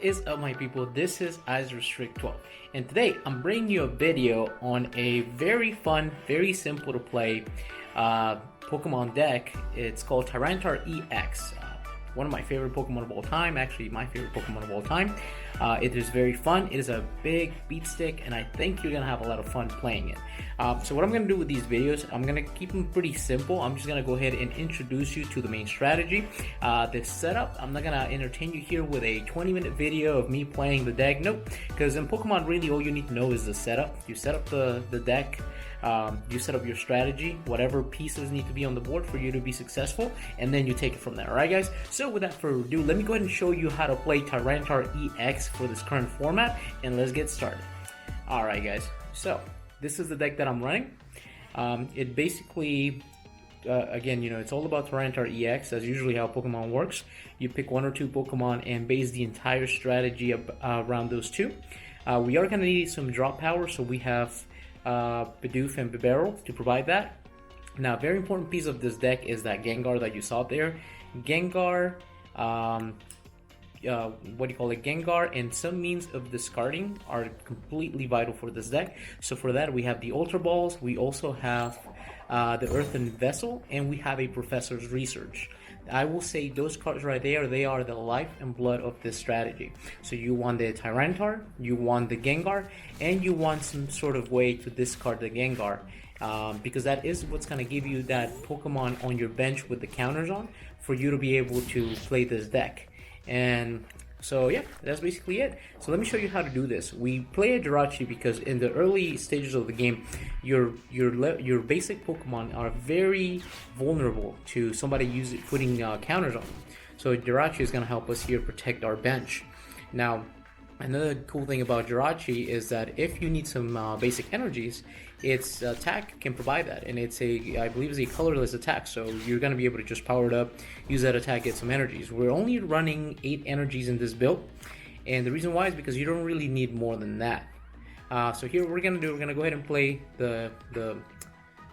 is up, my people? This is EyesRestrict12, and today I'm bringing you a video on a very fun, very simple to play Pokemon deck. It's called Tyranitar EX. One of my favorite Pokemon of all time, actually my favorite Pokemon of all time. It is very fun. It is a big beat stick, and I think you're gonna have a lot of fun playing it. So what I'm gonna do with these videos, I'm gonna keep them pretty simple. I'm just gonna go ahead and introduce you to the main strategy. The setup, I'm not gonna entertain you here with a 20-minute video of me playing the deck. Nope, because in Pokemon, really all you need to know is the setup. You set up the deck. You set up your strategy, whatever pieces need to be on the board for you to be successful, and then you take it from there. Alright guys, so without further ado, let me go ahead and show you how to play Tyranitar EX for this current format, and let's get started. Alright guys, so this is the deck that I'm running. It basically, again, it's all about Tyranitar EX. That's usually how Pokemon works. You pick one or two Pokemon and base the entire strategy around those two. We are going to need some drop power, so we have Bidoof and Bibarel to provide that. Now, a very important piece of this deck is that Gengar that you saw there. Gengar, Gengar and some means of discarding are completely vital for this deck. So for that, we have the Ultra Balls, we also have the Earthen Vessel, and we have a Professor's Research. I will say those cards right there, they are the life and blood of this strategy. So you want the Tyranitar, you want the Gengar, and you want some sort of way to discard the Gengar. Because that is what's going to give you that Pokemon on your bench with the counters on for you to be able to play this deck. And so yeah, that's basically it. So let me show you how to do this. We play a Jirachi because in the early stages of the game, your basic Pokemon are very vulnerable to somebody putting counters on them. So Jirachi is going to help us here protect our bench. Now, another cool thing about Jirachi is that if you need some basic energies, its attack can provide that, and I believe it's a colorless attack, so you're going to be able to just power it up, use that attack, get some energies. We're only running 8 energies in this build, and the reason why is because you don't really need more than that. So here what we're going to do, we're going to go ahead and play the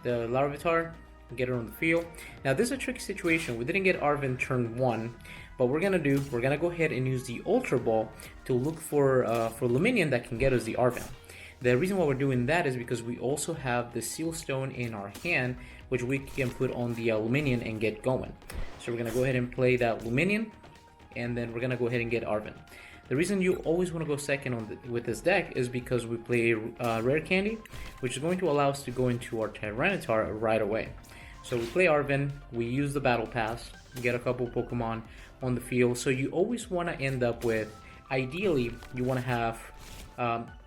Larvitar, get it on the field. Now this is a tricky situation. We didn't get Arven turn 1, but we're going to go ahead and use the Ultra Ball to look for Luminion that can get us the Arven. The reason why we're doing that is because we also have the Seal Stone in our hand, which we can put on the Luminion and get going. So we're going to go ahead and play that Luminion, and then we're going to go ahead and get Arven. The reason you always want to go second with this deck is because we play Rare Candy, which is going to allow us to go into our Tyranitar right away. So we play Arven, we use the Battle Pass, get a couple Pokemon on the field. So you always want to end up with, ideally, you want to have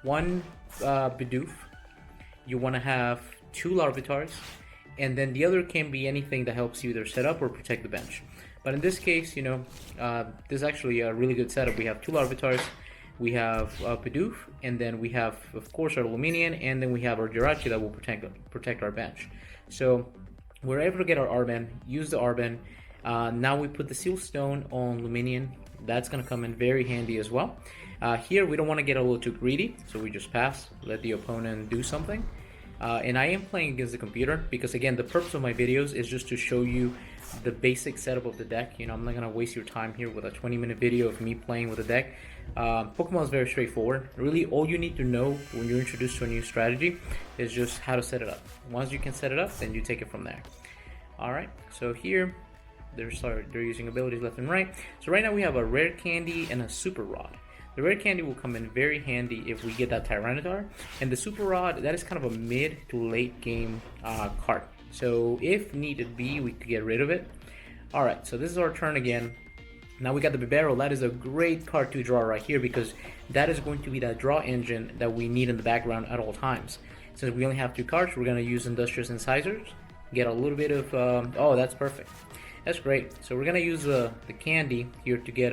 one Bidoof, you want to have 2 Larvitars, and then the other can be anything that helps you either set up or protect the bench. But in this case, this is actually a really good setup. We have 2 Larvitars, we have Bidoof, and then we have, of course, our Luminion, and then we have our Jirachi that will protect our bench. So we're able to get our Arven, use the Arven. Now we put the Seal Stone on Luminion. That's going to come in very handy as well. Here we don't want to get a little too greedy, so we just pass, let the opponent do something. And I am playing against the computer because, again, the purpose of my videos is just to show you the basic setup of the deck. I'm not going to waste your time here with a 20-minute video of me playing with the deck. Pokemon is very straightforward. Really, all you need to know when you're introduced to a new strategy is just how to set it up. Once you can set it up, then you take it from there. Alright, so here they're using abilities left and right. So right now we have a Rare Candy and a Super Rod. The Rare Candy will come in very handy if we get that Tyranitar, and the Super Rod, that is kind of a mid to late game card. So if needed be, we could get rid of it. Alright, so this is our turn again. Now we got the Bibarel. That is a great card to draw right here because that is going to be that draw engine that we need in the background at all times. Since we only have 2 cards, we're going to use Industrious Incisors, get a little bit of, oh, that's perfect. That's great. So we're going to use the candy here to get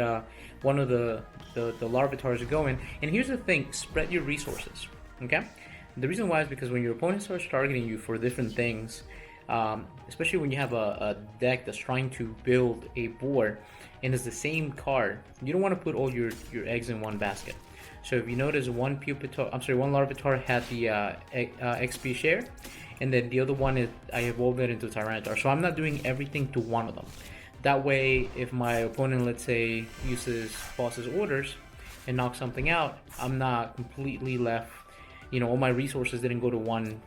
one of the Larvitars going. And here's the thing, spread your resources, okay? The reason why is because when your opponent starts targeting you for different things, especially when you have a deck that's trying to build a board and it's the same card, you don't want to put all your eggs in one basket. So if you notice, one Larvitar had the XP share, and then the other one is I evolved it into Tyranitar. So I'm not doing everything to one of them. That way, if my opponent, let's say, uses boss's orders, and knock something out, I'm not completely left. All my resources didn't go to one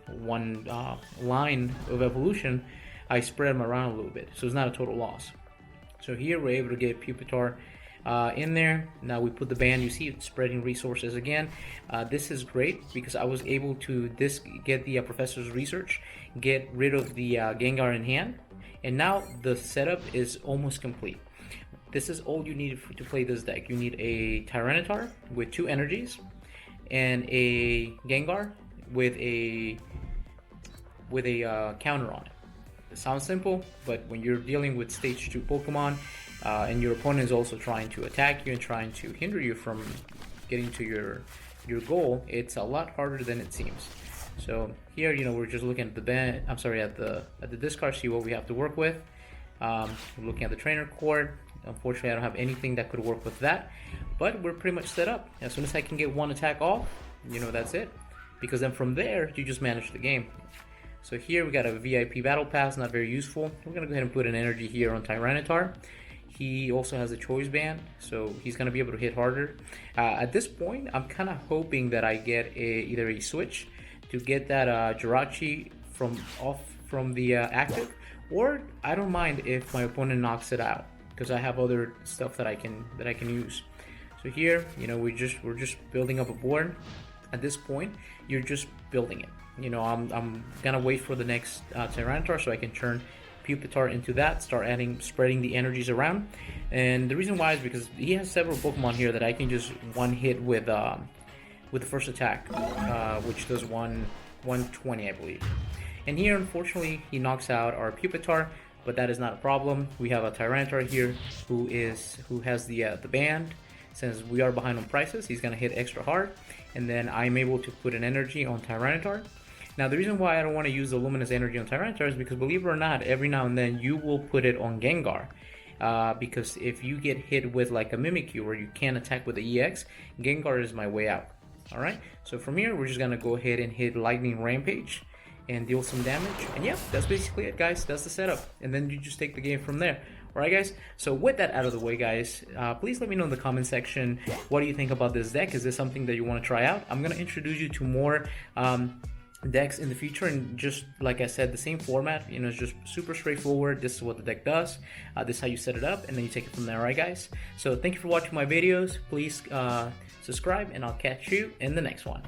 line of evolution. I spread them around a little bit, so it's not a total loss. So here we're able to get Pupitar in there. Now we put the band. You see it's spreading resources again. This is great because I was able to get the Professor's Research, get rid of the Gengar in hand, and now the setup is almost complete. This is all you need to play this deck. You need a Tyranitar with 2 energies and a Gengar with a counter on it. It sounds simple, but when you're dealing with stage 2 Pokemon and your opponent is also trying to attack you and trying to hinder you from getting to your goal, it's a lot harder than it seems. So here, we're just looking at the at the discard, see what we have to work with. We're looking at the trainer cord. Unfortunately, I don't have anything that could work with that, but we're pretty much set up. As soon as I can get one attack off, that's it. Because then from there, you just manage the game. So here we got a VIP Battle Pass, not very useful. We're gonna go ahead and put an energy here on Tyranitar. He also has a choice band, so he's gonna be able to hit harder. At this point, I'm kind of hoping that I get either a switch to get that Jirachi from the active, or I don't mind if my opponent knocks it out, because I have other stuff that I can use. So here, we're just building up a board. At this point, you're just building it. I'm gonna wait for the next Tyranitar so I can turn Pupitar into that, start spreading the energies around. And the reason why is because he has several Pokemon here that I can just one hit with the first attack, which does 120, I believe. And here, unfortunately, he knocks out our Pupitar, but that is not a problem. We have a Tyranitar here who has the band. Since we are behind on prices, he's gonna hit extra hard, and then I'm able to put an energy on Tyranitar. Now, the reason why I don't want to use the Luminous Energy on Tyranitar is because, believe it or not, every now and then you will put it on Gengar. Because if you get hit with like a Mimikyu or you can't attack with the EX, Gengar is my way out. Alright, so from here, we're just gonna go ahead and hit Lightning Rampage and deal some damage. And yeah, that's basically it, guys. That's the setup. And then you just take the game from there. Alright, guys, so with that out of the way, guys, please let me know in the comment section, what do you think about this deck? Is this something that you want to try out? I'm going to introduce you to more decks in the future, and just like I said, the same format. It's just super straightforward. This is what the deck does. This is how you set it up, and then you take it from there. Alright, guys, so thank you for watching my videos. Please subscribe, and I'll catch you in the next one.